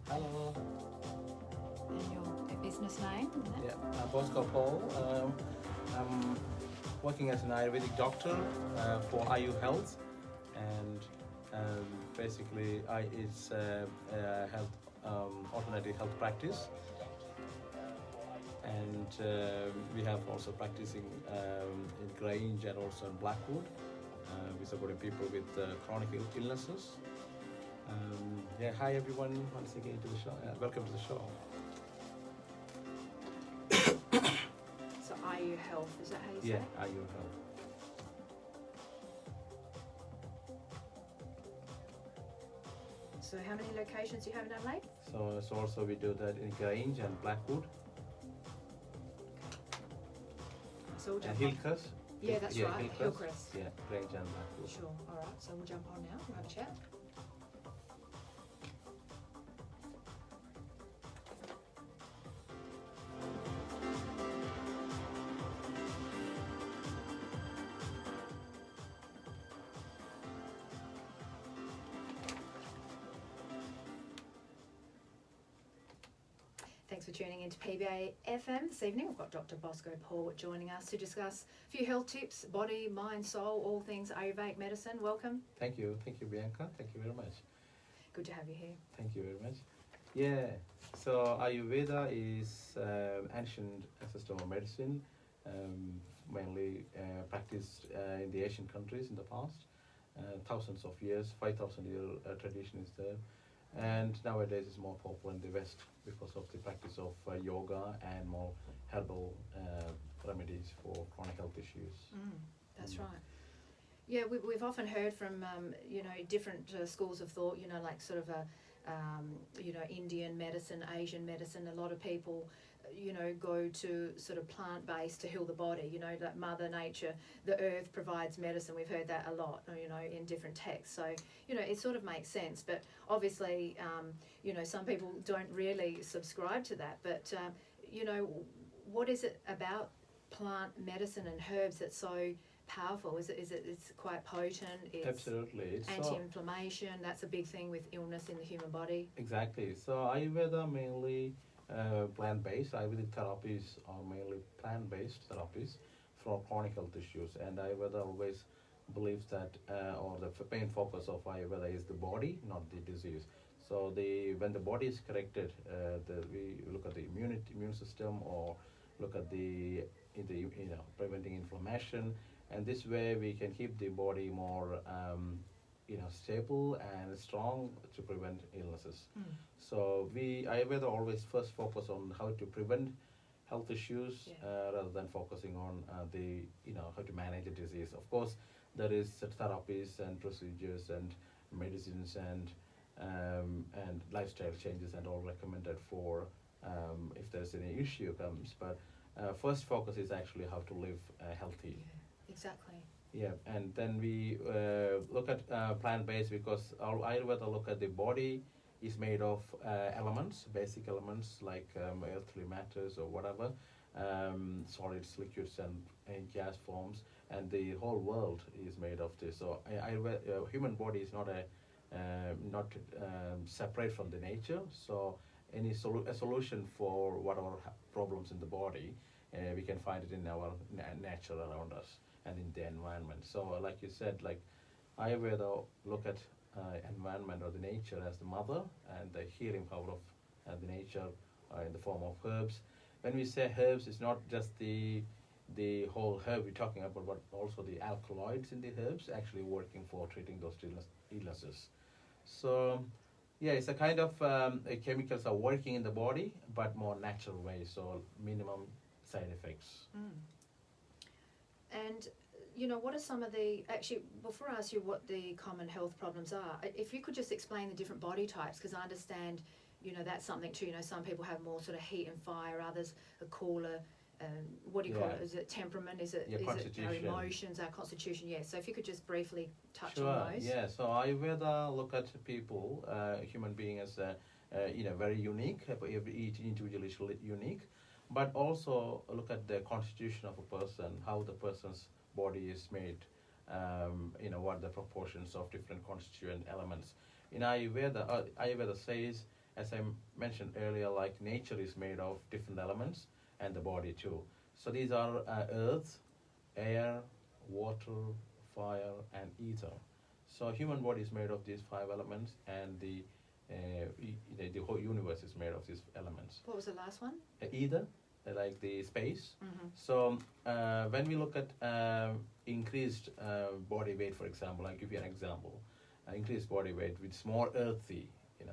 Hello. And your business name? Yeah, I'm Bosco Paul. I'm working as an Ayurvedic doctor for IU Health, and basically, it's health alternative health practice, and we have also practicing in Grange and also in Blackwood. We're supporting people with chronic illnesses. Hi everyone, once again to the show. Welcome to the show. So IU Health, is that how you say it? Yeah, IU Health. So how many locations do you have in Adelaide? So also we do that in Grange and Blackwood. So we'll And jump on. Hillcrest. Yeah, that's right, Hillcrest. Hillcrest. Yeah, Grange and Blackwood. Sure, alright, so we'll jump on now, we'll have a chat. Thanks for tuning into PBA FM this evening. We've got Dr. Bosco Paul joining us to discuss a few health tips, body, mind, soul, all things Ayurvedic medicine. Welcome. Thank you, Bianca. Thank you very much. Good to have you here. Thank you very much. Yeah, so Ayurveda is ancient system of medicine, mainly practiced in the Asian countries in the past. Thousands of years, 5,000-year tradition is there. And nowadays it's more popular in the West because of the practice of yoga and more herbal remedies for chronic health issues. That's right. Yeah, we've often heard from, different schools of thought, like sort of Indian medicine, Asian medicine. A lot of people, go to sort of plant-based to heal the body, that Mother Nature, the earth provides medicine. We've heard that a lot, in different texts. So, it sort of makes sense. But obviously, some people don't really subscribe to that. But, what is it about plant medicine and herbs that's so powerful? It's quite potent? It's Absolutely. It's anti-inflammation, that's a big thing with illness in the human body. Exactly. So Ayurveda mainly plant-based. Ayurvedic therapies are mainly plant-based therapies for chronic health issues. And Ayurveda always believes that, or the main focus of Ayurveda is the body, not the disease. So when the body is corrected, we look at the immune system, or look at the preventing inflammation. And this way we can keep the body more stable and strong to prevent illnesses. So Ayurveda always first focus on how to prevent health issues rather than focusing on how to manage the disease. Of course, there is therapies and procedures and medicines and lifestyle changes and all recommended for if there's any issue comes. But first focus is actually how to live healthy. Yeah, exactly. Yeah, and then we look at plant-based because Ayurveda look at the body is made of elements, basic elements like earthly matters or whatever, solids, liquids, and gas forms, and the whole world is made of this. So human body is not separate from the nature. So any a solution for whatever problems in the body, we can find it in our nature around us and in the environment. So like you said, like Ayurveda look at environment or the nature as the mother and the healing power of the nature in the form of herbs. When we say herbs, it's not just the whole herb we're talking about, but also the alkaloids in the herbs actually working for treating those illnesses. So yeah, it's a kind of chemicals are working in the body, but more natural way, so minimum side effects. And what are some of actually, before I ask you what the common health problems are, if you could just explain the different body types, because I understand, that's something too, some people have more sort of heat and fire, others are cooler, what do you call it? Is it temperament? Is it our emotions, our constitution? Yeah, so if you could just briefly touch on those. Yeah, so Ayurveda look at people, human being as very unique, each individual is unique, but also look at the constitution of a person, how the person's body is made, what are the proportions of different constituent elements. In Ayurveda says as I mentioned earlier, like nature is made of different elements and the body too. So these are earth, air, water, fire, and ether. So human body is made of these five elements, and the whole universe is made of these elements. What was the last one? Ether, like the space. Mm-hmm. So when we look at increased body weight, for example, I'll give you an example. Increased body weight, which is more earthy,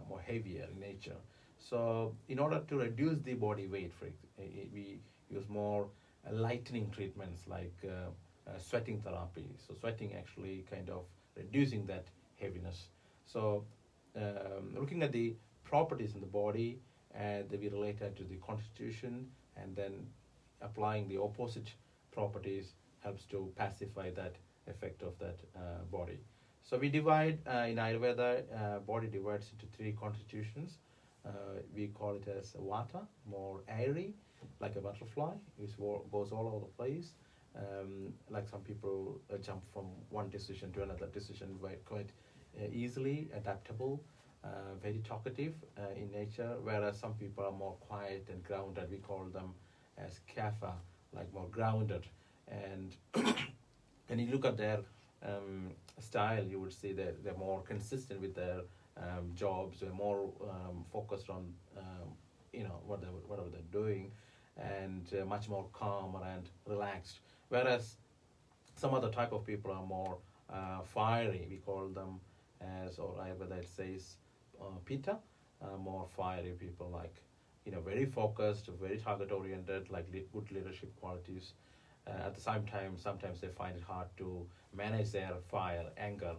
more heavier in nature. So in order to reduce the body weight, we use more lightening treatments like sweating therapy. So sweating actually kind of reducing that heaviness. So looking at the properties in the body, they be related to the constitution, and then applying the opposite properties helps to pacify that effect of that body. So we divide in Ayurveda, body divides into three constitutions. We call it as vata, more airy, like a butterfly. It goes all over the place. Like some people jump from one decision to another decision quite easily, adaptable, very talkative in nature, whereas some people are more quiet and grounded. We call them as kapha, like more grounded. And when you look at their style, you would see that they're more consistent with their jobs. They're more focused on whatever they're doing, and much more calmer and relaxed. Whereas some other type of people are more fiery. We call them as, or Ayurveda it says, pitta, more fiery people, like very focused, very target oriented, like good leadership qualities. At the same time, sometimes they find it hard to manage their fire, anger.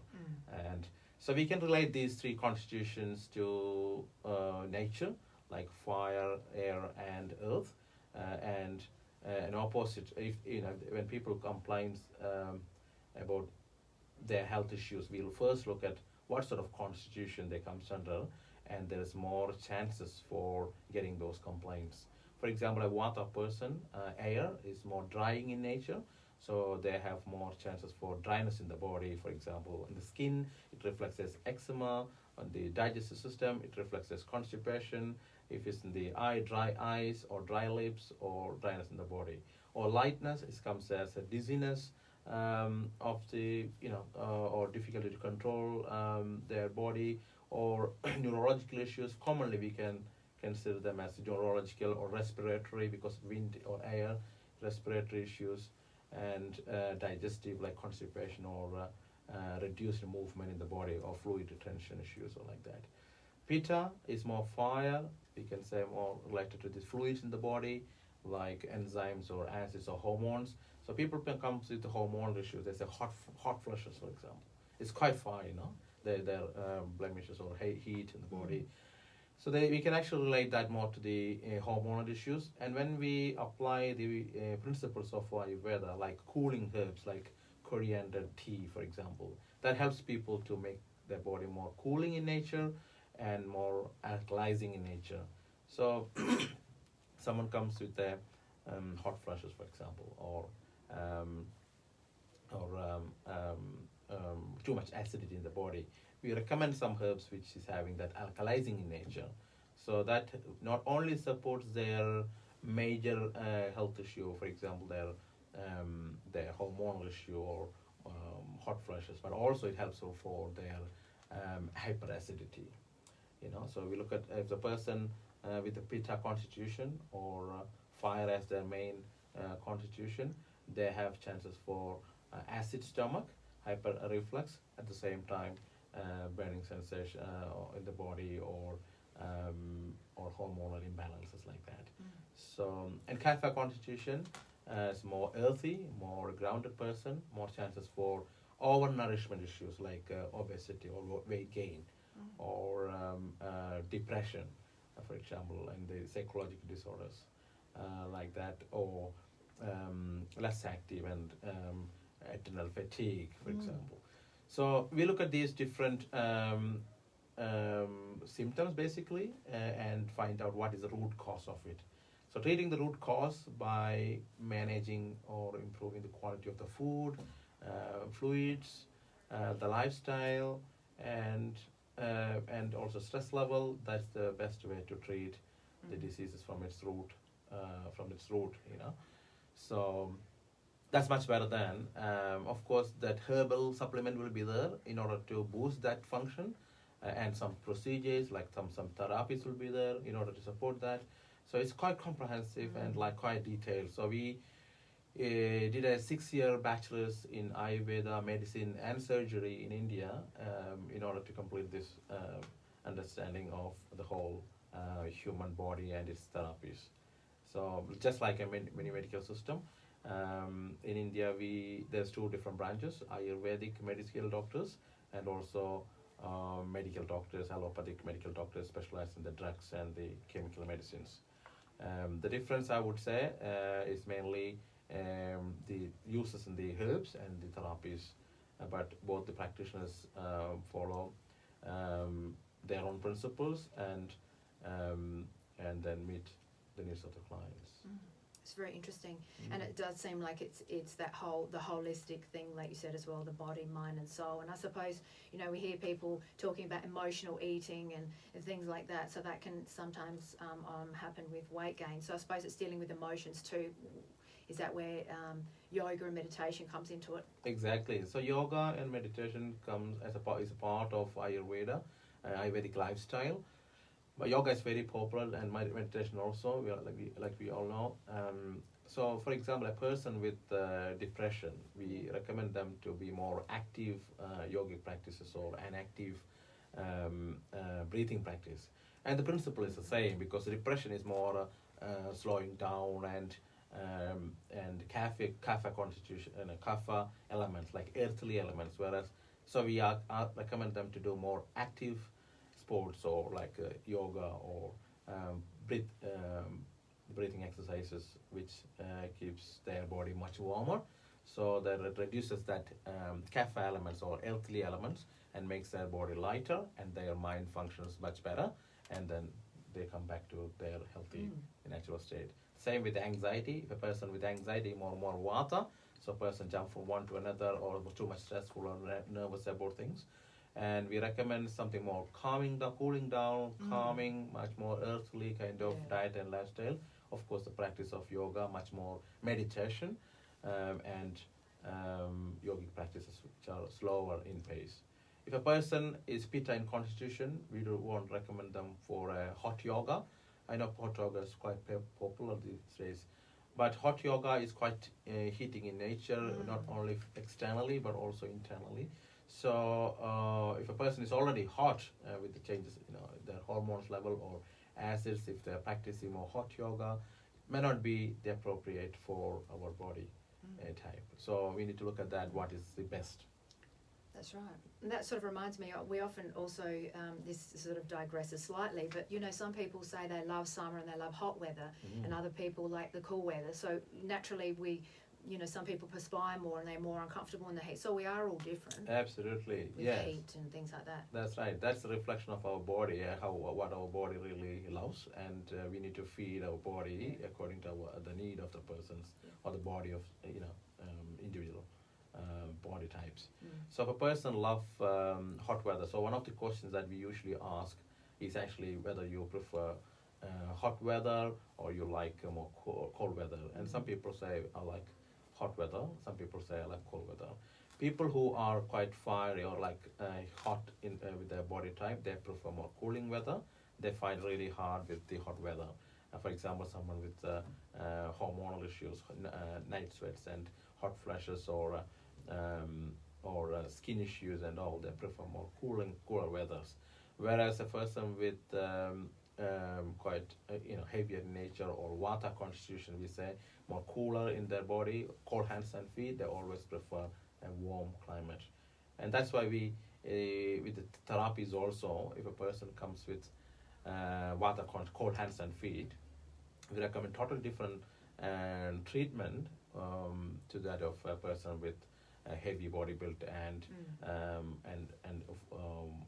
And so we can relate these three constitutions to nature, like fire, air, and earth. And an opposite, if when people complain about their health issues, we'll first look at what sort of constitution they comes under, and there's more chances for getting those complaints. For example, a vata person, air is more drying in nature, so they have more chances for dryness in the body. For example, in the skin, it reflects as eczema. On the digestive system, it reflects as constipation. If it's in the eye, dry eyes, or dry lips, or dryness in the body. Or lightness, it comes as a dizziness of the, or difficulty to control their body, or neurological issues. Commonly, we can consider them as neurological or respiratory because of wind or air, respiratory issues, and digestive, like constipation or reduced movement in the body, or fluid retention issues or like that. Pitta is more fire, we can say more related to the fluids in the body, like enzymes or acids or hormones. So people can come with the hormonal issues. They say hot flushes, for example. It's quite fire, their blemishes or heat in the body. So we can actually relate that more to the hormonal issues. And when we apply the principles of Ayurveda, like cooling herbs, like coriander tea, for example, that helps people to make their body more cooling in nature and more alkalizing in nature. So someone comes with their hot flushes, for example, or too much acidity in the body, we recommend some herbs which is having that alkalizing in nature. So that not only supports their major health issue, for example, their hormonal issue or hot flushes, but also it helps for their hyperacidity. So we look at if the person with a pitta constitution or fire as their main constitution, they have chances for acid stomach, hyper reflux, at the same time burning sensation in the body, or hormonal imbalances like that. So, and kapha constitution is more earthy, more grounded person, more chances for overnourishment issues like obesity or weight gain, or depression, for example, and the psychological disorders like that, or less active and adrenal fatigue, for example. So we look at these different symptoms basically and find out what is the root cause of it. So treating the root cause by managing or improving the quality of the food, fluids, the lifestyle, and and also stress level, that's the best way to treat the diseases from its root, you know. So that's much better than, of course, that herbal supplement will be there in order to boost that function, and some procedures like some therapies will be there in order to support that. So it's quite comprehensive and like quite detailed. So we did a 6-year bachelor's in Ayurveda medicine and surgery in India, in order to complete this understanding of the whole human body and its therapies. So just like a mini medical system, in India there's 2 different branches: Ayurvedic medical doctors and also medical doctors, allopathic medical doctors specialized in the drugs and the chemical medicines. The difference, I would say, is mainly the uses in the herbs and the therapies, but both the practitioners follow their own principles and then meet the needs of the clients. It's very interesting, and it does seem like it's the holistic thing, like you said as well, the body, mind, and soul. And I suppose, you know, we hear people talking about emotional eating and things like that, so that can sometimes happen with weight gain. So I suppose it's dealing with emotions too. Is that where yoga and meditation comes into it? Exactly. So yoga and meditation is a part of Ayurveda, Ayurvedic lifestyle. But yoga is very popular, and meditation also, like we all know. So, for example, a person with depression, we recommend them to be more active yogic practices or an active breathing practice. And the principle is the same, because depression is more slowing down and kapha constitution and kapha elements, like earthly elements. Whereas, so we recommend them to do more active sports, or like yoga or breathing exercises, which keeps their body much warmer, so that it reduces that kapha elements or earthly elements and makes their body lighter, and their mind functions much better, and then they come back to their healthy natural state. Same with anxiety. If a person with anxiety, more vata, so a person jump from one to another, or too much stressful or nervous about things. And we recommend something more cooling down, calming, much more earthly kind of diet and lifestyle. Of course, the practice of yoga, much more meditation, and yogic practices which are slower in pace. If a person is pitta in constitution, we won't recommend them for hot yoga. I know hot yoga is quite popular these days, but hot yoga is quite heating in nature, not only externally but also internally. So if a person is already hot with the changes, their hormones level or acids, if they're practicing more hot yoga, may not be the appropriate for our body type. So we need to look at that, what is the best. That's right. And that sort of reminds me, we often also, this sort of digresses slightly, but some people say they love summer and they love hot weather, and other people like the cool weather. So naturally some people perspire more and they're more uncomfortable in the heat. So we are all different. Absolutely, with heat and things like that. That's right. That's a reflection of our body, what our body really loves, and we need to feed our body according to the need of the persons or the body of individual body types. So if a person loves hot weather, so one of the questions that we usually ask is actually whether you prefer hot weather or you like more cold weather. And some people say, I like hot weather. Some people say, I like cold weather. People who are quite fiery or like hot with their body type, they prefer more cooling weather. They find really hard with the hot weather. For example, someone with hormonal issues, night sweats and hot flashes, or skin issues and all, they prefer more cooler weathers. Whereas a person with quite heavier in nature or vata constitution, we say, more cooler in their body, cold hands and feet, they always prefer a warm climate. And that's why we with the therapies also, if a person comes with vata cold hands and feet, we recommend totally different treatment to that of a person with a heavy body build and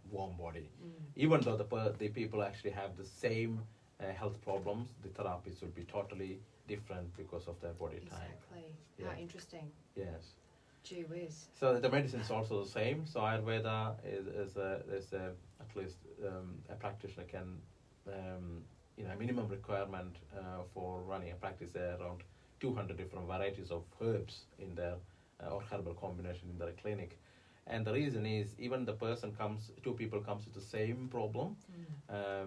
warm body. Even though the people actually have the same health problems, the therapies will be totally different because of their body type. Exactly. Yeah. How interesting. Yes. Gee whiz. So the medicine is also the same. So Ayurveda is at least a practitioner can, a minimum requirement for running a practice around 200 different varieties of herbs in their or herbal combination in their clinic. And the reason is, even the two people comes with the same problem,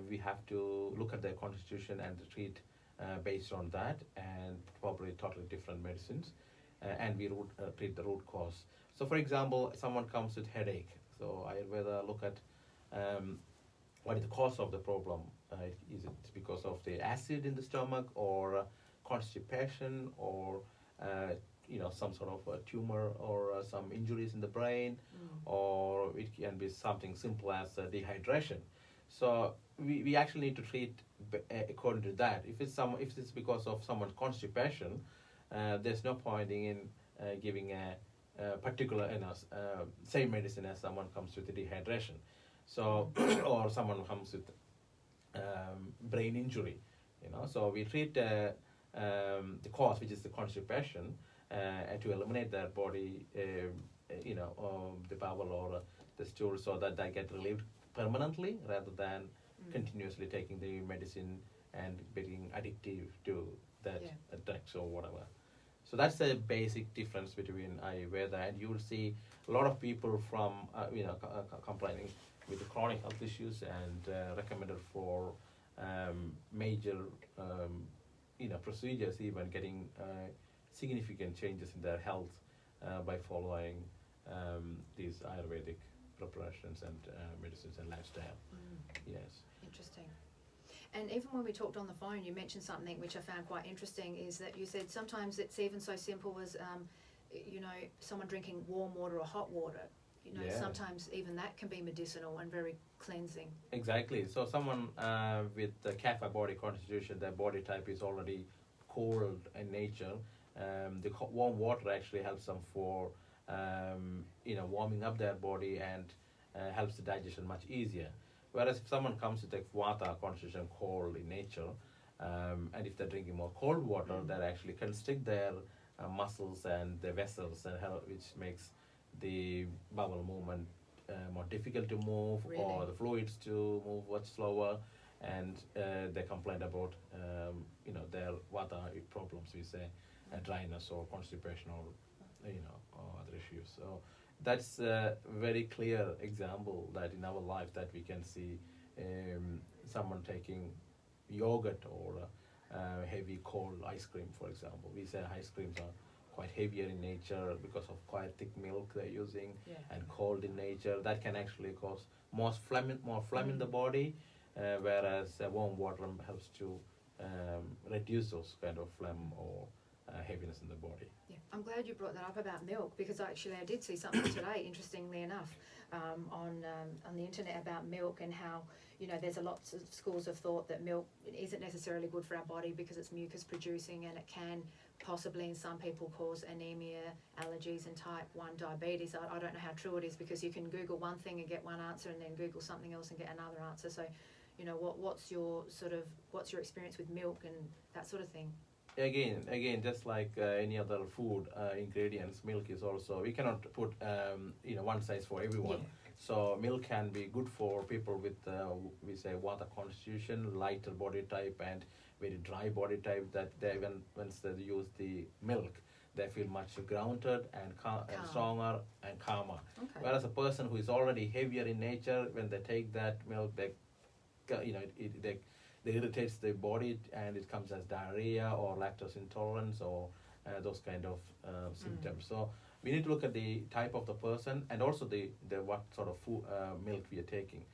we have to look at their constitution and treat based on that, and probably totally different medicines, and we treat the root cause. So for example, someone comes with headache, so Ayurveda look at what is the cause of the problem. Is it because of the acid in the stomach, or constipation, or some sort of a tumor, or some injuries in the brain, or it can be something simple as dehydration. So we actually need to treat according to that. If it's because of someone's constipation, there's no point in giving a particular same medicine as someone comes with dehydration. So or someone comes with brain injury. So we treat the cause, which is the constipation, and to eliminate that body, the bowel or the stool, so that they get relieved permanently, rather than continuously taking the medicine and getting addictive to that drugs or whatever. So that's the basic difference between Ayurveda, and you will see a lot of people from complaining with the chronic health issues, and recommended for major procedures, even getting significant changes in their health by following these Ayurvedic preparations and medicines and lifestyle. Yes. Interesting. And even when we talked on the phone, you mentioned something which I found quite interesting, is that you said sometimes it's even so simple as, someone drinking warm water or hot water. Sometimes even that can be medicinal and very cleansing. Exactly. So someone with the kapha body constitution, their body type is already cold in nature. The warm water actually helps them for, warming up their body, and helps the digestion much easier. Whereas if someone comes with a vata constitution, cold in nature, and if they're drinking more cold water, that actually constrict their muscles and the vessels, and which makes the bowel movement more difficult to move, or the fluids to move much slower, and they complain about their vata problems, we say, dryness or constipation, or or other issues. So that's a very clear example that in our life that we can see someone taking yogurt or heavy cold ice cream, for example. We say ice creams are quite heavier in nature because of quite thick milk they're using, and cold in nature. That can actually cause more phlegm in the body, whereas warm water helps to reduce those kind of phlegm or heaviness in the body. Yeah, I'm glad you brought that up about milk, because I did see something today, interestingly enough, on the internet about milk, and how there's a lot of schools of thought that milk isn't necessarily good for our body because it's mucus producing, and it can possibly in some people cause anemia, allergies, and type 1 diabetes. I don't know how true it is, because you can Google one thing and get one answer, and then Google something else and get another answer. So what's your experience with milk and that sort of thing? Again, just like any other food ingredients, milk is also, we cannot put one size for everyone. So milk can be good for people with we say vata constitution, lighter body type, and very dry body type, that they, once they use the milk, they feel much grounded and and stronger and calmer. Okay. Whereas a person who is already heavier in nature, when they take that milk, they irritates the body, and it comes as diarrhea or lactose intolerance, or those kind of symptoms. So we need to look at the type of the person, and also the what sort of food, milk we are taking.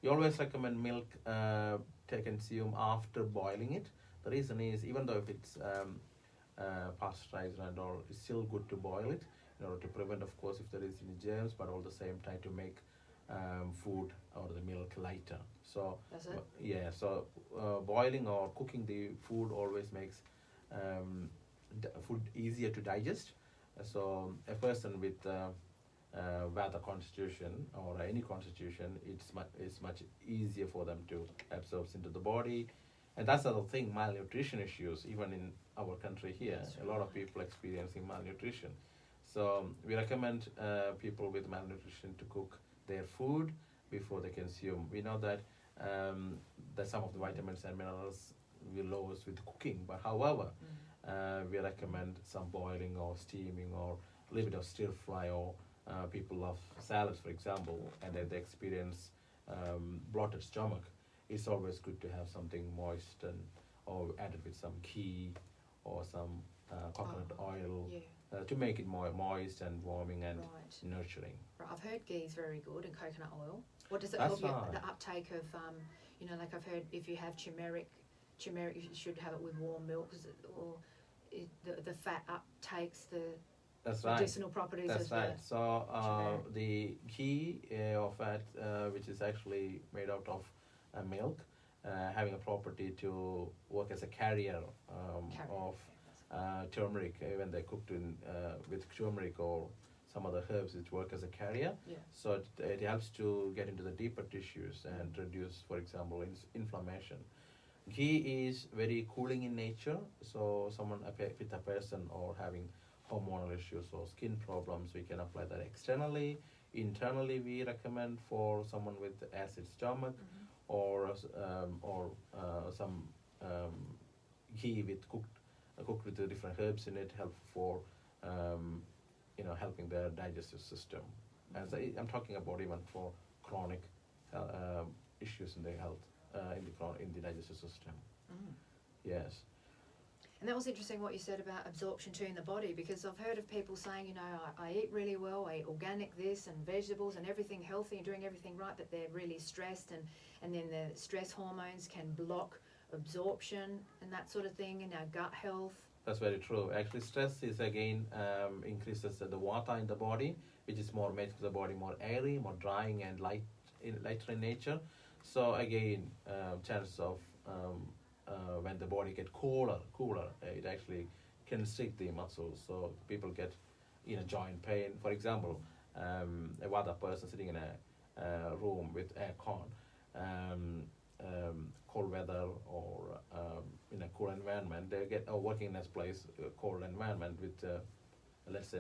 We always recommend milk consume after boiling it. The reason is, even though if it's pasteurized and all, it's still good to boil it in order to prevent, of course, if there is any germs, but all the same time to make food or the milk lighter. So so boiling or cooking the food always makes food easier to digest. So a person with vata constitution or any constitution, it's much easier for them to absorb into the body. And that's the other thing, malnutrition issues, even in our country here, a lot of people experiencing malnutrition. So we recommend people with malnutrition to cook their food before they consume. We know that that some of the vitamins and minerals will lose with cooking, but however, we recommend some boiling or steaming or a little bit of stir fry, or people love salads, for example, and then they experience bloated stomach. It's always good to have something moist and or added with some ghee or some coconut oil to make it more moist and warming and nurturing. Right. I've heard ghee is very good, and coconut oil. What does it That's help you, right. the uptake of, like I've heard if you have turmeric you should have it with warm milk, the fat uptakes the That's right. medicinal properties That's of right. So turmeric. the ghee or fat, which is actually made out of milk, having a property to work as a carrier of turmeric. When they're cooked in with turmeric or some other herbs, it work as a carrier. Yeah. So it helps to get into the deeper tissues and reduce, for example, inflammation. Ghee is very cooling in nature. So someone with a person or having hormonal issues or skin problems, we can apply that externally. Internally, we recommend for someone with acid stomach or some ghee with cooked with the different herbs in it, help for helping the digestive system. As I'm talking about even for chronic issues in the health in the digestive system. Yes. And that was interesting what you said about absorption too in the body, because I've heard of people saying, I eat really well, I eat organic this and vegetables and everything healthy and doing everything right, but they're really stressed, and then the stress hormones can block absorption and that sort of thing in our gut health. That's very true. Actually, stress is again increases the water in the body, which is more makes the body more airy, more drying and lighter in nature. So again, chances of when the body get cooler, it actually can constrict the muscles. So people get joint pain. For example, a Vata person sitting in a room with aircon, cold weather or in a cool environment, they get working in a place cold environment with let's say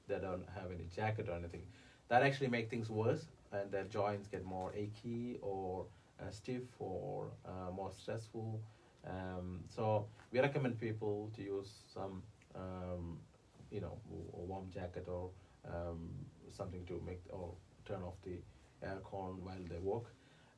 they don't have any jacket or anything. That actually make things worse, and their joints get more achy or stiff or more stressful. So we recommend people to use some a warm jacket or something to make or turn off the aircon while they walk.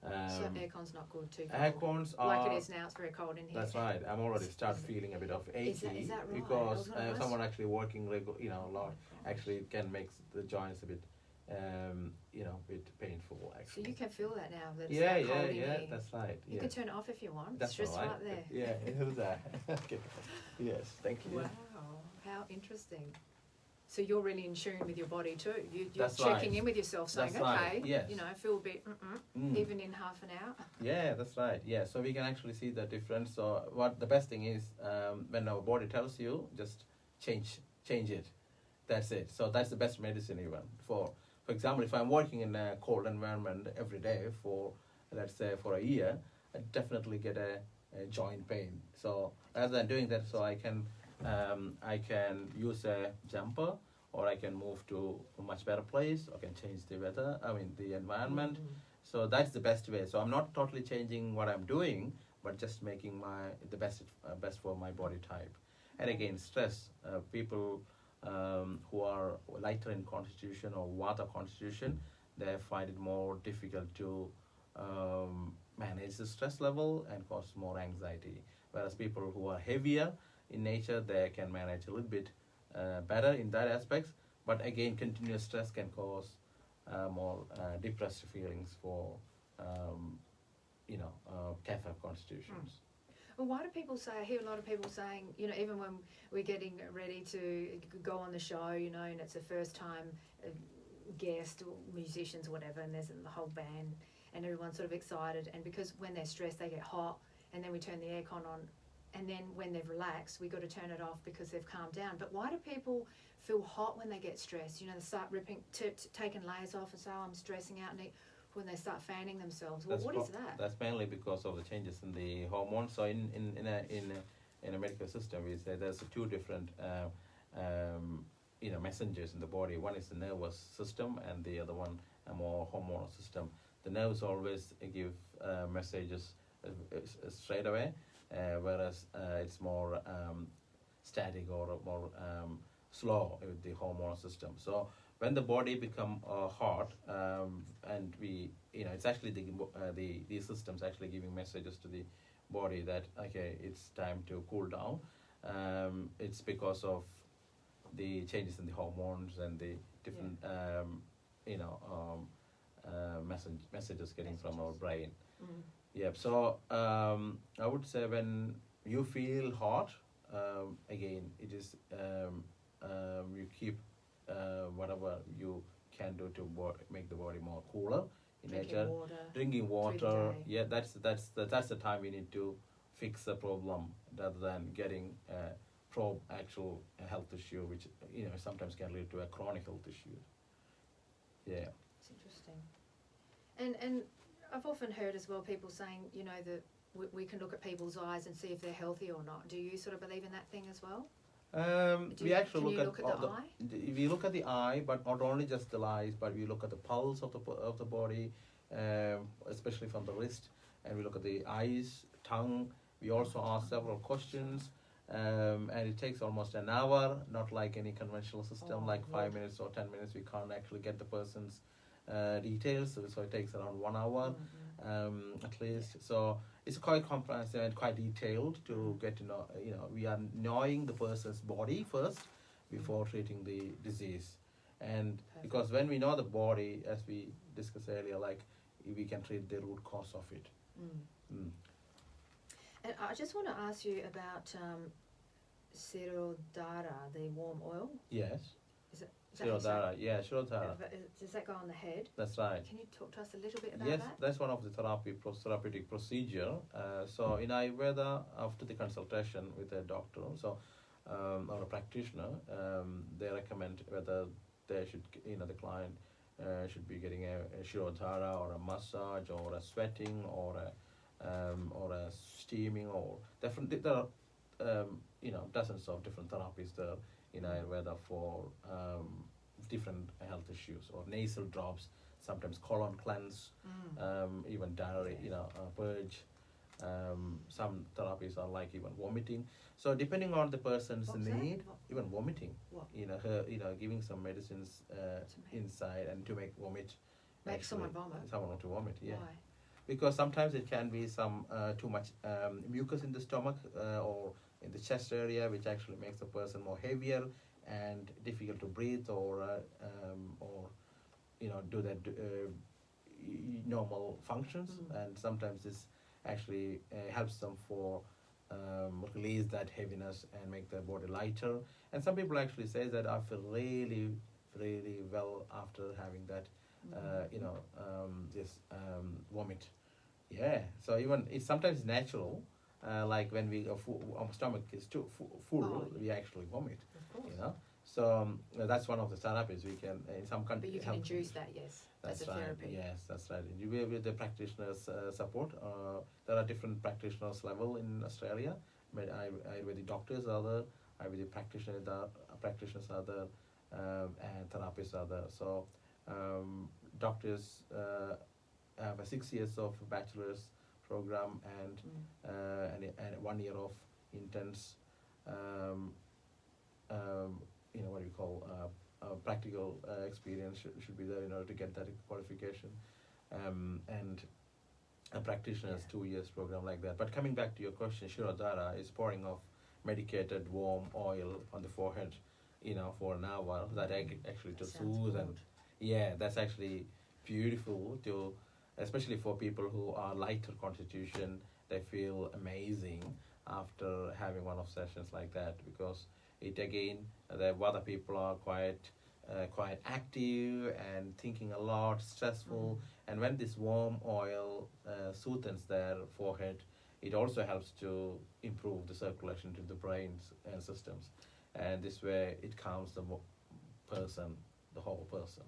So aircon's not good too. Aircons are like it is now. It's very cold in here. That's right. I'm already feeling a bit of achy is that right? because someone actually working a lot actually can make the joints a bit bit painful actually. So you can feel that now. That it's that cold in here. That's right. You can turn it off if you want. That's it's just right there. Yeah, do that. Okay. Yes, thank you. Wow, how interesting. So you're really in tune with your body too. You're That's checking right. in with yourself, saying, That's right. okay, Yes. feel a bit, even in half an hour. Yeah, that's right. Yeah, so we can actually see the difference. So what the best thing is, when our body tells you, just change it. That's it. So that's the best medicine even. For example, if I'm working in a cold environment every day for, let's say, for a year, I definitely get a joint pain. So rather than doing that, so I can use a jumper, or I can move to a much better place, or can change the weather, the environment. So that's the best way. So I'm not totally changing what I'm doing, but just making the best for my body type. And again, stress. People who are lighter in constitution or Vata constitution, they find it more difficult to manage the stress level and cause more anxiety. Whereas people who are heavier in nature, they can manage a little bit better in that aspects. But again, continuous stress can cause more depressed feelings for kapha constitutions. Well, why do people say, I hear a lot of people saying, even when we're getting ready to go on the show, and it's a first time guest or musicians or whatever, and there's the whole band and everyone's sort of excited, and because when they're stressed they get hot, and then we turn the aircon on, and then when they've relaxed we got to turn it off because they've calmed down. But why do people feel hot when they get stressed? They start taking layers off and say, I'm stressing out, and when they start fanning themselves. Well, what is that? That's mainly because of the changes in the hormones. So in a medical system, we say there's two different messengers in the body. One is the nervous system, and the other one a more hormonal system. The nerves always give messages straight away, whereas it's more static or more slow with the hormonal system. So when the body become hot, and it's actually these systems actually giving messages to the body that okay, it's time to cool down. It's because of the changes in the hormones and the different messages getting from our brain. Yeah. So I would say when you feel hot, again, it is you keep whatever you can do to make the body more cooler in nature. Drinking water. Yeah, that's the time we need to fix the problem rather than getting actual health issue, which sometimes can lead to a chronic health issue. Yeah. It's interesting. And I've often heard as well people saying, that we can look at people's eyes and see if they're healthy or not. Do you sort of believe in that thing as well? We actually look at the eye. We look at the eye, but not only just the eyes, but we look at the pulse of the body, especially from the wrist, and we look at the eyes, tongue. We also ask several questions, and it takes almost an hour. Not like any conventional system, like 5 minutes or 10 minutes. We can't actually get the person's details, so it takes around 1 hour at least. So it's quite comprehensive and quite detailed to get to know. We are knowing the person's body first before treating the disease, and Perfect. Because when we know the body, as we discussed earlier, like we can treat the root cause of it. And I just want to ask you about dara, the warm oil. Yes. Is that Dara, yeah, dara. Does that go on the head? That's right. Can you talk to us a little bit about Yes, that? that's one of the therapeutic procedure. So in Ayurveda, after the consultation with a doctor, or a practitioner, they recommend whether they should, the client should be getting a dara or a massage or a sweating or a steaming or different. There are dozens of different therapies there in Ayurveda for different health issues, or nasal drops, sometimes colon cleanse, even diarrhea, purge. Some therapies are like even vomiting. So depending on the person's need, even vomiting, giving some medicines inside and to make vomit. Make someone vomit. Someone want to vomit, yeah. Why? Because sometimes it can be some too much mucus in the stomach or in the chest area, which actually makes the person more heavier and difficult to breathe or do their normal functions. And sometimes this actually helps them for release that heaviness and make their body lighter. And some people actually say that I feel really, really well after having that, this vomit. Yeah, so even it's sometimes natural. Like when our stomach is too full, we actually vomit. Of course. So that's one of the therapies we can in some countries. But you can induce that, yes. That's as a right. therapy. Yes, that's right. You will with the practitioners' support. There are different practitioners level in Australia. Ayurvedic doctors are there. Ayurvedic practitioners are there, and therapists are there. So doctors have a 6 years of bachelor's program and 1 year of intense what do you call practical experience should be there in order to get that qualification, and a practitioner's 2 years program like that. But coming back to your question, dara is pouring of medicated warm oil on the forehead, for an hour. That actually to soothe and that's actually beautiful to, especially for people who are lighter constitution. They feel amazing after having one of sessions like that, because it again, the other people are quite active and thinking a lot, stressful, and when this warm oil soothes their forehead, it also helps to improve the circulation to the brains and systems, and this way it calms the person, the whole person.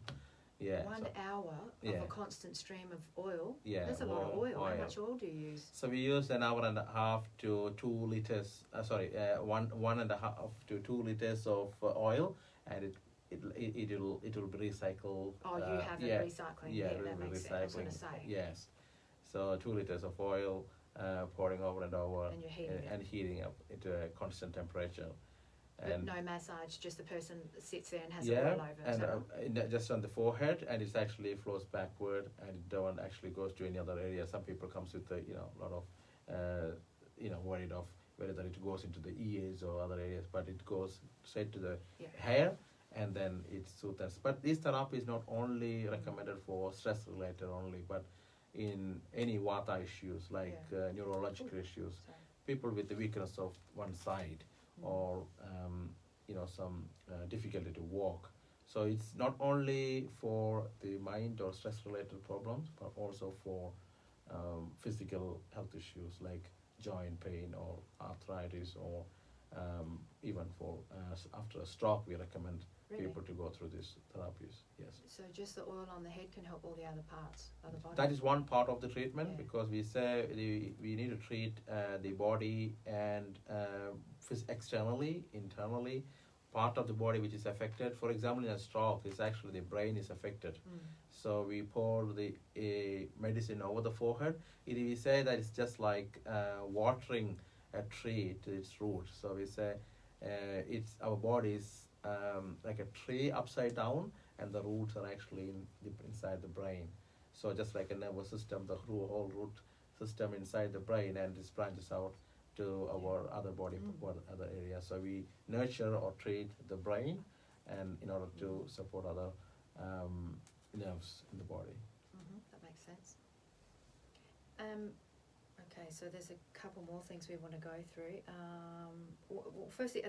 Yeah. 1 hour of a constant stream of oil. Yeah. That's a lot of oil. How much oil do you use? So we use an hour and a half to 2 liters. 1.5 to 2 liters of oil, and it'll be recycled. Oh, you have it recycling. Yeah, That makes sense. I was going to say. Yes. So 2 liters of oil, pouring over and over, And you're heating and heating up into a constant temperature. But no massage, just the person sits there and has oil over. And just on the forehead, and it actually flows backward, and it don't actually goes to any other area. Some people comes with a lot of worried of whether it goes into the ears or other areas, but it goes straight to the hair, and then it soothes. But this therapy is not only recommended for stress related only, but in any vata issues like neurological issues, people with the weakness of one side, or some difficulty to walk. So it's not only for the mind or stress related problems, but also for physical health issues like joint pain or arthritis, or even for after a stroke, we recommend people to go through these therapies. Yes. So just the oil on the head can help all the other parts of the body? That is one part of the treatment, because we say we need to treat the body and externally, internally. Part of the body which is affected, for example, in a stroke, is actually the brain is affected. So we pour the medicine over the forehead. We say that it's just like watering a tree to its roots. So we say our body is like a tree upside down, and the roots are actually inside the brain. So just like a nervous system, the whole root system inside the brain, and this branches out to our other body, other areas. So we nurture or treat the brain, and in order to support other nerves in the body. That makes sense. Okay, so there's a couple more things we want to go through. Well, firstly,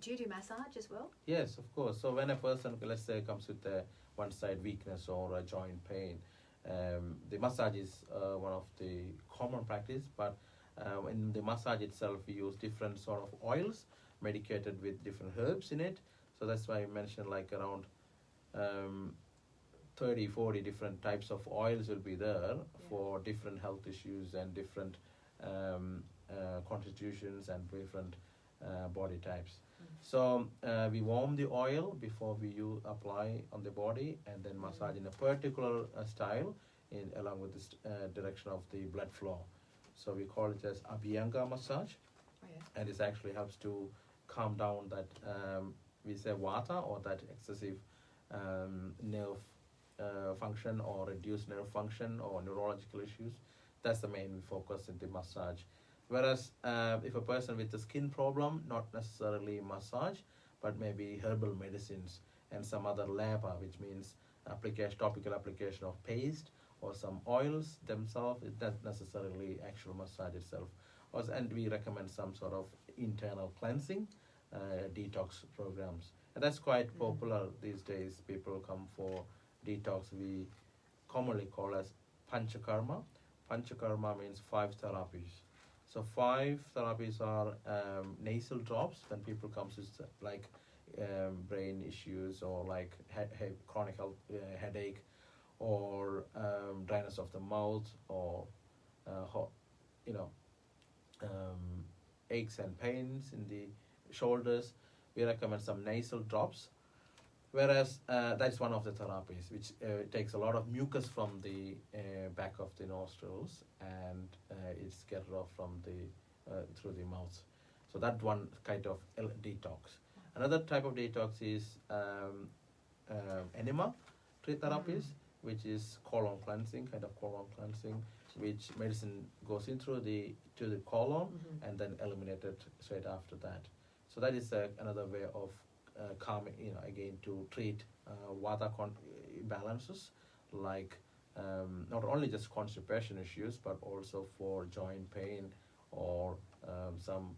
do you do massage as well? Yes, of course. So when a person, let's say, comes with a one-side weakness or a joint pain, the massage is one of the common practice, but in the massage itself, we use different sort of oils medicated with different herbs in it. So that's why I mentioned like around 30-40 different types of oils will be there for different health issues and different constitutions and different body types. So we warm the oil before we apply on the body, and then massage in a particular style along with the direction of the blood flow. So we call it as Abhyanga massage, and it actually helps to calm down that we say vata, or that excessive nerve function, or reduced nerve function, or neurological issues. That's the main focus in the massage. Whereas if a person with a skin problem, not necessarily massage, but maybe herbal medicines and some other laba, which means topical application of paste or some oils themselves, it's not necessarily actual massage itself. And we recommend some sort of internal cleansing, detox programs. And that's quite popular these days. People come for detox. We commonly call as panchakarma. Panchakarma means 5 therapies. So 5 therapies are nasal drops when people come with like brain issues, or like chronic headache, or dryness of the mouth, or aches and pains in the shoulders. We recommend some nasal drops. Whereas that's one of the therapies, which takes a lot of mucus from the back of the nostrils, and it's get off from through the mouth. So that one kind of detox. Another type of detox is enema therapies, which is colon cleansing, which medicine goes in to the colon and then eliminated straight after that. So that is another way of calming, again, to treat vata imbalances, like not only just constipation issues, but also for joint pain, or some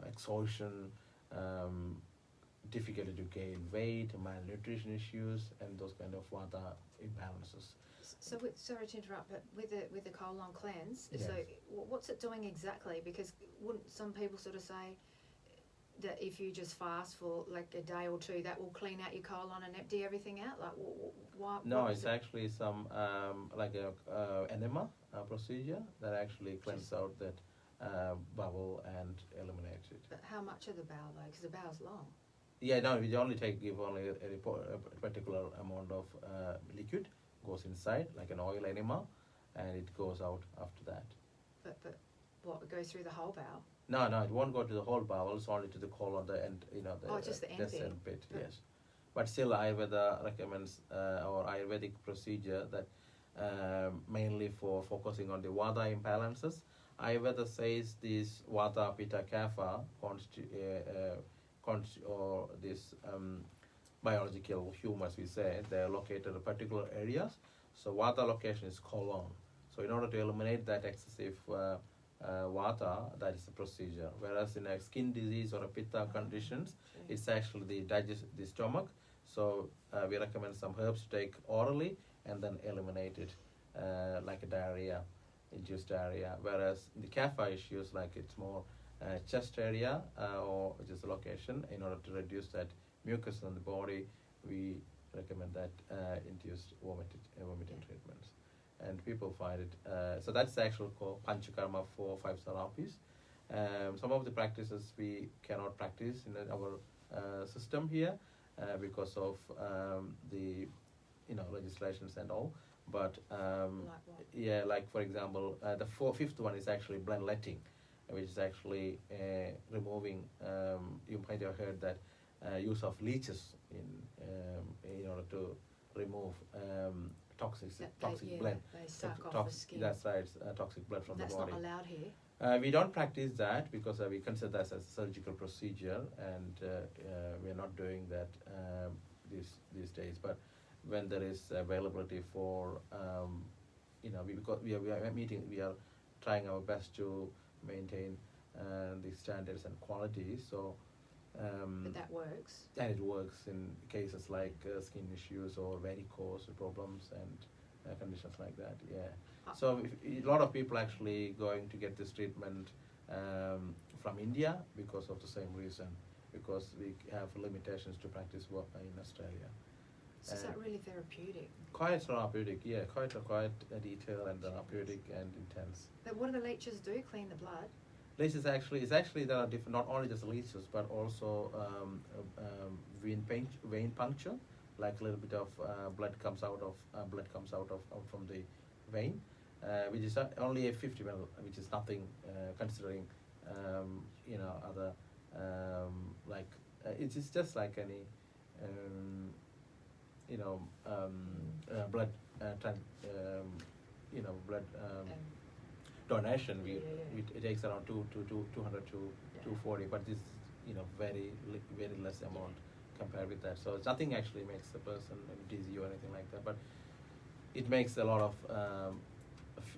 exhaustion, difficulty to gain weight, malnutrition issues, and those kind of vata imbalances. So, sorry to interrupt, but with the colon cleanse, Yes. so what's it doing exactly? Because wouldn't some people sort of say that if you just fast for like a day or two, that will clean out your colon and empty everything out? Like, why? No, it's actually some like a enema procedure that actually cleanses out that bowel and eliminate it. But how much of the bowel though? Because the bowel's long. Yeah, no, we only give only a particular amount of liquid goes inside like an oil enema, and it goes out after that. But what, it goes through the whole bowel? No, it won't go to the whole bowel. It's only to the colon, the end, the just the end descent bit. But Yes, but still, Ayurveda recommends our Ayurvedic procedure that mainly for focusing on the Vata imbalances. Ayurveda says these Vata, Pitta, Kapha or these biological humors, we say, they are located in particular areas. So Vata location is colon. So in order to eliminate that excessive Vata, that is the procedure. Whereas in a skin disease or a Pitta conditions, it's actually the stomach. So we recommend some herbs to take orally and then eliminate it like a diarrhea, induced diarrhea. Whereas the Kapha issues, like it's more chest area or just a location, in order to reduce that mucus in the body, we recommend that induced vomiting treatments. And people find it, so that's the actual called Panchakarma 4 or 5 therapies. Some of the practices we cannot practice in our system here because of the legislations and all. But Like what? yeah, like for example, the fifth one is actually bloodletting, which is actually removing. You might have heard that use of leeches in order to remove toxic blood. They suck off the skin. That's right, toxic blood from That's the body. not allowed here. We don't practice that because we consider that as a surgical procedure, and we are not doing that these days. But when there is availability for, because we are trying our best to maintain the standards and quality. So. But that works. And it works in cases like skin issues or varicose problems and conditions like that. Yeah. So a lot of people actually going to get this treatment from India because of the same reason, because we have limitations to practice work in Australia. So is that really therapeutic? Quite therapeutic, yeah. Quite detailed and therapeutic and intense. But what do the leeches do? Clean the blood? Leeches actually there are different, not only just leeches but also vein puncture, like a little bit of blood comes out from the vein, which is only a 50 ml, which is nothing considering other it's just like any blood blood donation. It takes around 200 to 240, but this very less amount compared with that. So it's nothing actually makes the person dizzy or anything like that, but it makes a lot of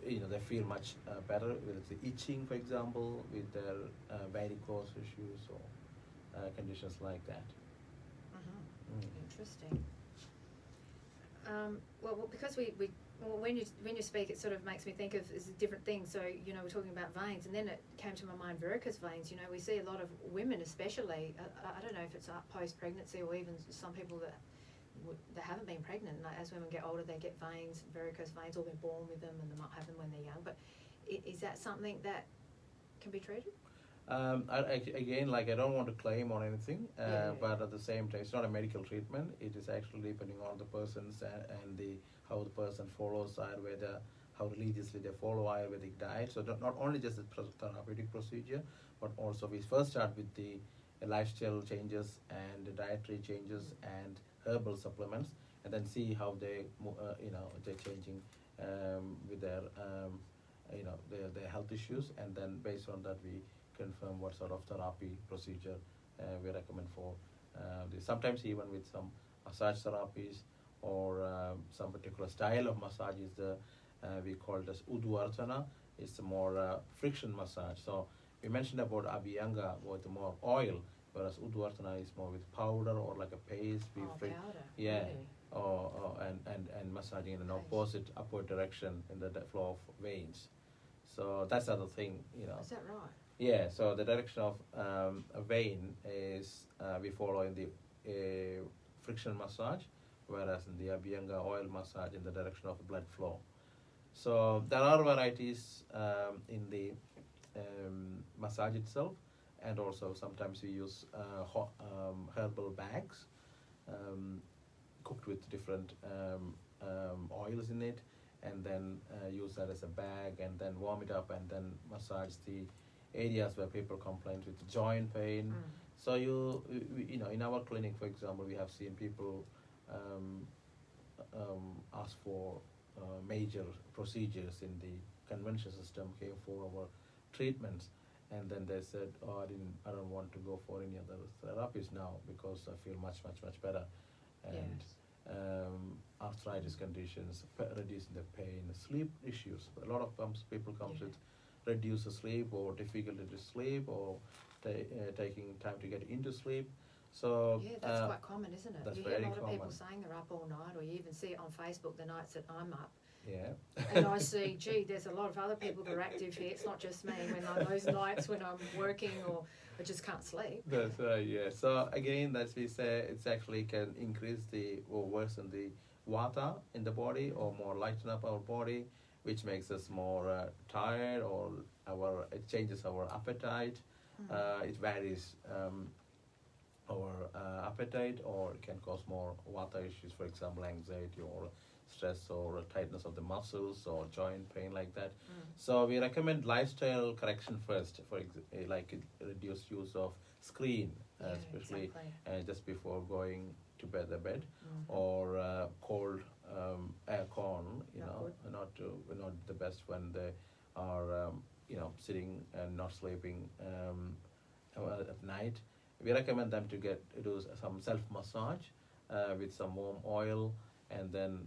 they feel much better with the itching, for example, with their varicose issues or conditions like that. Interesting. Well, because when you speak, it sort of makes me think of different things. So we're talking about veins, and then it came to my mind varicose veins. We see a lot of women, especially. I don't know if it's post-pregnancy or even some people that haven't been pregnant. As women get older, they get varicose veins, or they're born with them, and they might have them when they're young. But is that something that can be treated? Again, I don't want to claim on anything, but at the same time, it's not a medical treatment. It is actually depending on the person's and how the person follows Ayurveda, how religiously they follow Ayurvedic diet. So not only just the therapeutic procedure, but also we first start with the lifestyle changes and the dietary changes and herbal supplements, and then see how they're changing with their their health issues, and then based on that we confirm what sort of therapy procedure we recommend for this. Sometimes even with some massage therapies or some particular style of massage is we call it as Udvartana. It's more friction massage. So we mentioned about Abhyanga with more oil, whereas Udvartana is more with powder or like a paste. Powder. Yeah. Really? And massaging in an opposite upward direction in the flow of veins. So that's the other thing, Is that right? Yeah, so the direction of a vein is we follow in the friction massage, whereas in the Abhyanga oil massage in the direction of blood flow. So there are varieties in the massage itself, and also sometimes we use herbal bags cooked with different oils in it, and then use that as a bag, and then warm it up, and then massage the areas where people complain with joint pain. So you know, in our clinic, for example, we have seen people ask for major procedures in the conventional system, came for our treatments, and then they said, "Oh, I don't want to go for any other therapies now because I feel much better." And arthritis conditions, reducing the pain, sleep issues. A lot of people comes with reduced sleep or difficulty to sleep or taking time to get into sleep. So that's quite common, isn't it? That's you very hear a lot of people common. saying they're up all night, or you even see it on Facebook the nights that I'm up. Yeah. And I see, gee, there's a lot of other people that are active here. It's not just me when on those nights when I'm working or I just can't sleep. That's right, yeah. So again, as we say, it's actually can increase or worsen the vata in the body, or more lighten up our body, which makes us more tired, or it changes our appetite. It varies our appetite, or it can cause more vata issues, for example, anxiety or stress or tightness of the muscles or joint pain like that. So we recommend lifestyle correction first, like reduced use of screen, especially just before going to bed, or cold aircon. Not the best when they are sitting and not sleeping at night. We recommend them to do some self massage with some warm oil, and then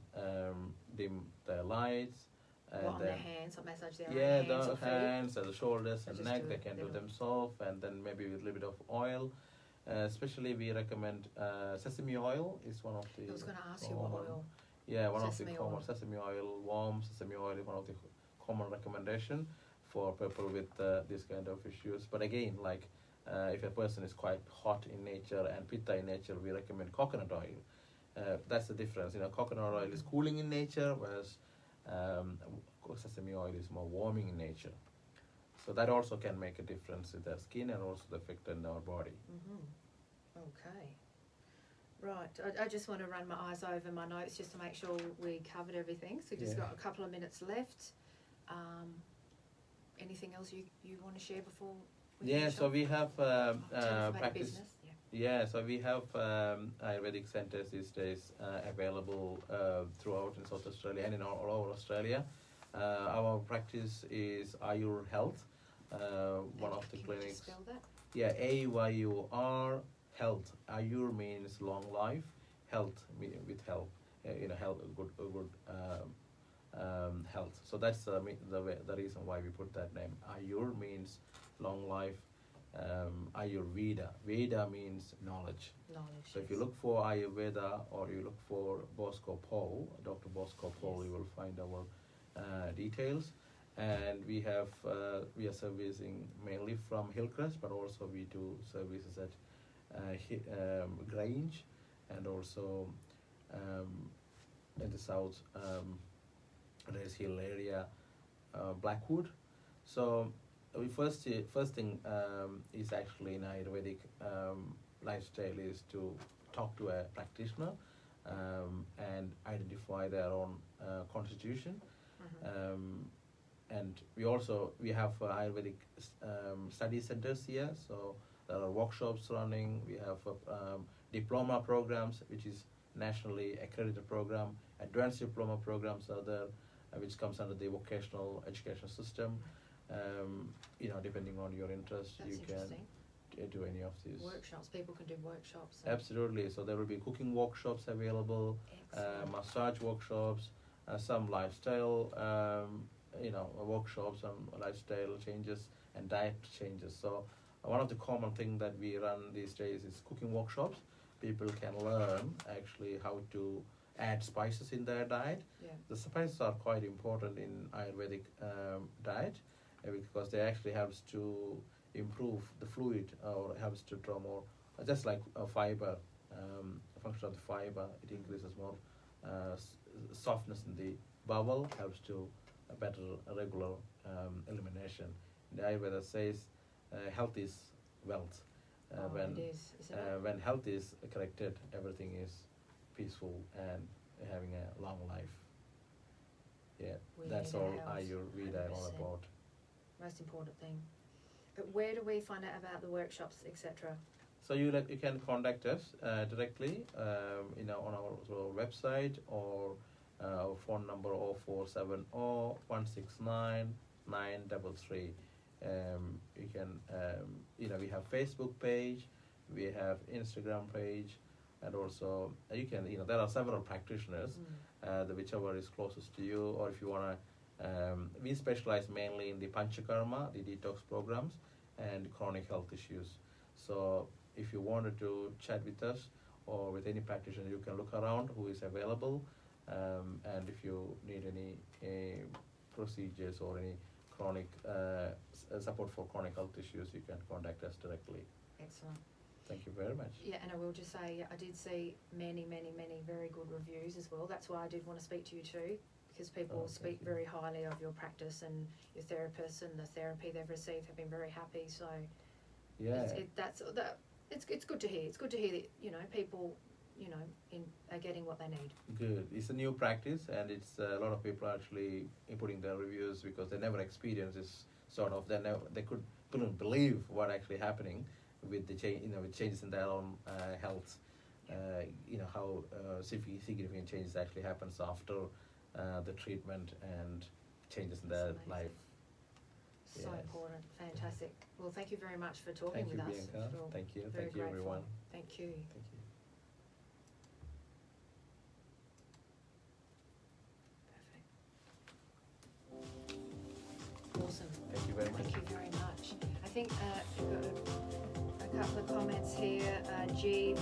dim their lights. And on their hands, or massage their hands? Yeah, the hands and the shoulders and neck, they can do little. themselves, and then maybe with a little bit of oil. Especially we recommend sesame oil is one of the... I was going to ask you what oil. Yeah, one Sesame of the common oil. sesame oil, warm sesame oil is one of the common recommendation for people with this kind of issues. But again, like if a person is quite hot in nature and pitta in nature, we recommend coconut oil. That's the difference. Coconut oil is cooling in nature, whereas sesame oil is more warming in nature. So that also can make a difference in the skin and also the effect in our body. Okay. Right. I just want to run my eyes over my notes just to make sure we covered everything. So we've just got a couple of minutes left. Anything else you want to share before we finish So off? we have practice. Business. So we have Ayurvedic centers these days available throughout in South Australia and in all over Australia. Our practice is Ayur Health, one of the Can clinics. You just spell that? Yeah, AYUR Health. Ayur means long life, health with health. Health, good health. So that's the reason why we put that name. Ayur means long life. Ayurveda. Veda means knowledge. So if you look for Ayurveda or you look for Bosco Paul, Dr. Bosco Paul, you will find our details. And we are servicing mainly from Hillcrest, but also we do services at Grange, and also in the south, Race Hill area, Blackwood. So we first thing is actually in Ayurvedic lifestyle is to talk to a practitioner and identify their own constitution. And we have Ayurvedic study centers here, so there are workshops running. We have diploma programs, which is nationally accredited program. Advanced diploma programs are there, which comes under the vocational education system. Depending on your interest, you can do any of these. Workshops, people can do workshops. Absolutely. So there will be cooking workshops available, massage workshops, some lifestyle, workshops on lifestyle changes and diet changes. So one of the common things that we run these days is cooking workshops. People can learn actually how to add spices in their diet. The spices are quite important in Ayurvedic diet because they actually helps to improve the fluid or helps to draw more, just like fiber, function of the fiber. It increases more softness in the bowel, helps to a better regular elimination The Ayurveda says health is wealth. It is, isn't it? When health is corrected, everything is peaceful and having a long life. Yeah, We that's need our all health, Ayurveda all 100%. about. Most important thing. But where do we find out about the workshops, etc.? So you can contact us directly, on our website or our phone number 0470 169 933. You can, we have Facebook page, we have Instagram page, and also you can, there are several practitioners, whichever is closest to you, or if you wanna, we specialize mainly in the Panchakarma, the detox programs, and chronic health issues. So if you wanted to chat with us or with any practitioner, you can look around who is available, and if you need any procedures or any chronic support for chronic health issues, you can contact us directly. Excellent. Thank you very much. Yeah, and I will just say I did see many very good reviews as well. That's why I did want to speak to you too, because people speak very highly of your practice and your therapist, and the therapy they've received have been very happy. So Yeah, it's good to hear. It's good to hear that people are getting what they need. good. It's a new practice, and it's a lot of people are actually putting their reviews because they never experienced this sort of. They couldn't believe what actually happening with the with changes in their own health. How significant changes actually happens after the treatment and changes in their life. So important. Fantastic. Well, thank you very much for talking Thank you, with us. Bianca. Thank you. Very Thank you, grateful. everyone. Thank you. Thank you. Perfect. Awesome. Thank you very much. Thank you very much. I think we've got a couple of comments here. G.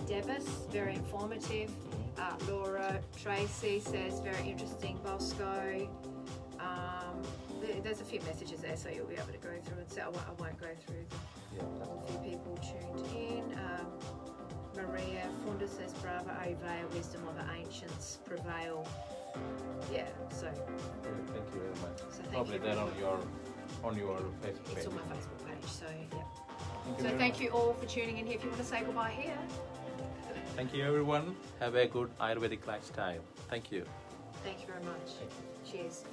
Debus, very informative. Laura Tracy says, very interesting. Bosco. There's a few messages there, so you'll be able to go through and see. I won't go through them. Yeah. A few people tuned in. Maria Funda says, Brava Ayurveda, wisdom of the ancients prevail. Yeah, so. Thank you very much. So Probably there on your Facebook page. It's on my Facebook page, so yeah. Thank you Thank you all for tuning in here. If you want to say goodbye here. Thank you, everyone. Have a good Ayurvedic lifestyle. Thank you. Thank you very much. Thank you. Cheers.